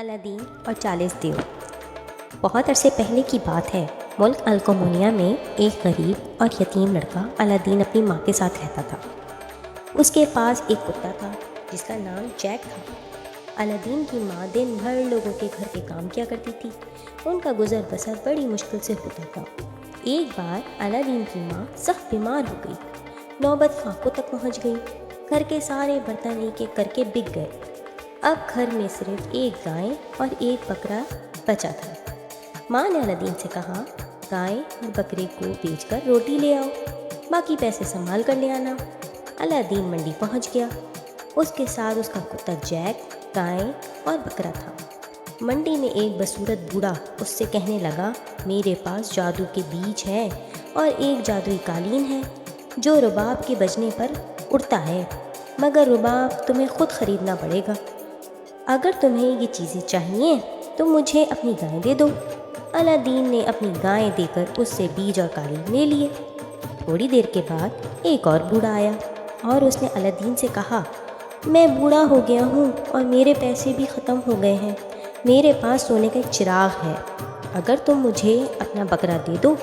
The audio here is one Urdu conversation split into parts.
الادین اور 40 دیو۔ بہت عرصے پہلے کی بات ہے، ملک الکمونیا میں ایک غریب اور یتیم لڑکا الادین اپنی ماں کے ساتھ رہتا تھا۔ اس کے پاس ایک کتا تھا جس کا نام جیک تھا۔ الادین کی ماں دن بھر لوگوں کے گھر کے کام کیا کرتی تھی، ان کا گزر بسر بڑی مشکل سے ہوتا تھا۔ ایک بار الادین کی ماں سخت بیمار ہو گئی، نوبت فاقوں تک پہنچ گئی، گھر کے سارے برتن ایک ایک کر کے بک گئے۔ اب گھر میں صرف ایک گائے اور ایک بکرا بچا تھا۔ ماں نے الادین سے کہا، گائے اور بکرے کو بیچ کر روٹی لے آؤ، باقی پیسے سنبھال کر لے آنا۔ الادین منڈی پہنچ گیا، اس کے ساتھ اس کا کتا جیک، گائے اور بکرا تھا۔ منڈی میں ایک بدصورت بوڑھا اس سے کہنے لگا، میرے پاس جادو کے بیج ہے اور ایک جادوئی قالین ہے جو رباب کے بجنے پر اڑتا ہے، مگر رباب تمہیں خود خریدنا پڑے گا۔ اگر تمہیں یہ چیزیں چاہیے تو مجھے اپنی گائیں دے دو۔ الادین نے اپنی گائیں دے کر اس سے بیج اور قالین لے لیے۔ تھوڑی دیر کے بعد ایک اور بوڑھا آیا اور اس نے الادین سے کہا، میں بوڑھا ہو گیا ہوں اور میرے پیسے بھی ختم ہو گئے ہیں، میرے پاس سونے کا ایک چراغ ہے، اگر تم مجھے اپنا بکرا دے دو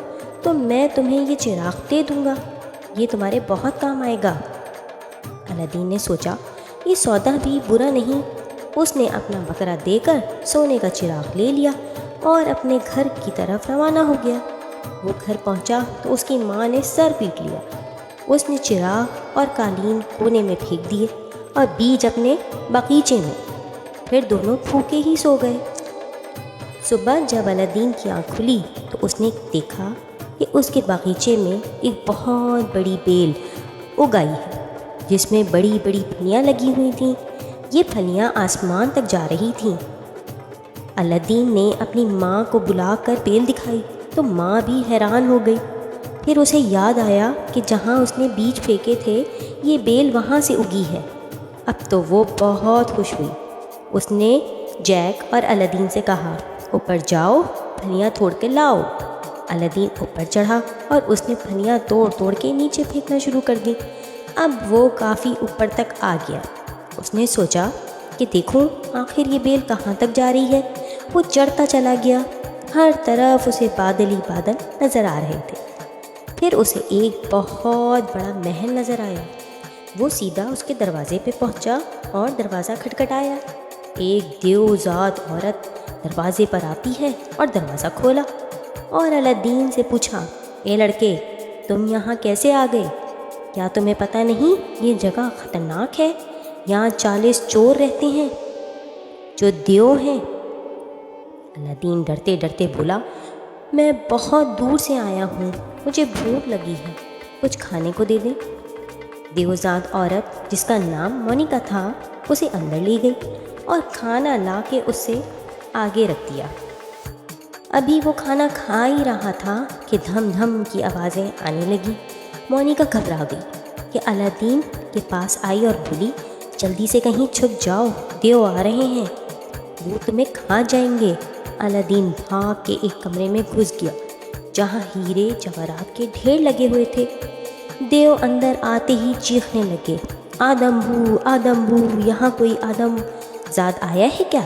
تو میں تمہیں یہ چراغ دے دوں گا، یہ تمہارے بہت کام آئے گا۔ الادین نے سوچا، یہ سودا بھی برا نہیں۔ اس نے اپنا بکرا دے کر سونے کا چراغ لے لیا اور اپنے گھر کی طرف روانہ ہو گیا۔ وہ گھر پہنچا تو اس کی ماں نے سر پیٹ لیا۔ اس نے چراغ اور قالین کونے میں پھینک دیے اور بیج اپنے باغیچے میں، پھر دونوں بھوکے ہی سو گئے۔ صبح جب الادین کی آنکھ کھلی تو اس نے دیکھا کہ اس کے باغیچے میں ایک بہت بڑی بیل اگائی ہے جس میں بڑی بڑی پھلیاں لگی ہوئی تھیں۔ یہ پھلیاں آسمان تک جا رہی تھیں۔ الادین نے اپنی ماں کو بلا کر بیل دکھائی تو ماں بھی حیران ہو گئی۔ پھر اسے یاد آیا کہ جہاں اس نے بیج پھینکے تھے یہ بیل وہاں سے اگی ہے۔ اب تو وہ بہت خوش ہوئی۔ اس نے جیک اور الادین سے کہا، اوپر جاؤ، پھلیاں توڑ کے لاؤ۔ الادین اوپر چڑھا اور اس نے پھلیاں توڑ توڑ کے نیچے پھینکنا شروع کر دی۔ اب وہ کافی اوپر تک آ گیا۔ اس نے سوچا کہ دیکھوں آخر یہ بیل کہاں تک جا رہی ہے۔ وہ چڑھتا چلا گیا، ہر طرف اسے بادل ہی بادل نظر آ رہے تھے۔ پھر اسے ایک بہت بڑا محل نظر آیا۔ وہ سیدھا اس کے دروازے پہ پہنچا اور دروازہ کھٹکھٹایا۔ ایک دیوزاد عورت دروازے پر آتی ہے اور دروازہ کھولا اور الادین سے پوچھا، اے لڑکے، تم یہاں کیسے آ گئے؟ کیا تمہیں پتہ نہیں یہ جگہ خطرناک ہے؟ یہاں 40 چور رہتے ہیں جو دیو ہیں۔ الادین ڈرتے ڈرتے بولا، میں بہت دور سے آیا ہوں، مجھے بھوک لگی ہے، کچھ کھانے کو دے دیں۔ دیوزاد عورت جس کا نام مونیکا تھا اسے اندر لے گئی اور کھانا لا کے اس سے آگے رکھ دیا۔ ابھی وہ کھانا کھا ہی رہا تھا کہ دھم دھم کی آوازیں آنے لگیں۔ مونیکا گھبرا گئی کہ الادین کے پاس آئی اور بولی، جلدی سے کہیں چھپ جاؤ، دیو آ رہے ہیں، وہ تمہیں کھا جائیں گے۔ الادین بھاگ کے ایک کمرے میں گھس گیا جہاں ہیرے جواہرات کے ڈھیر لگے ہوئے تھے۔ دیو اندر آتے ہی چیخنے لگے، آدم بھو، آدم بھو، یہاں کوئی آدم زاد آیا ہے کیا؟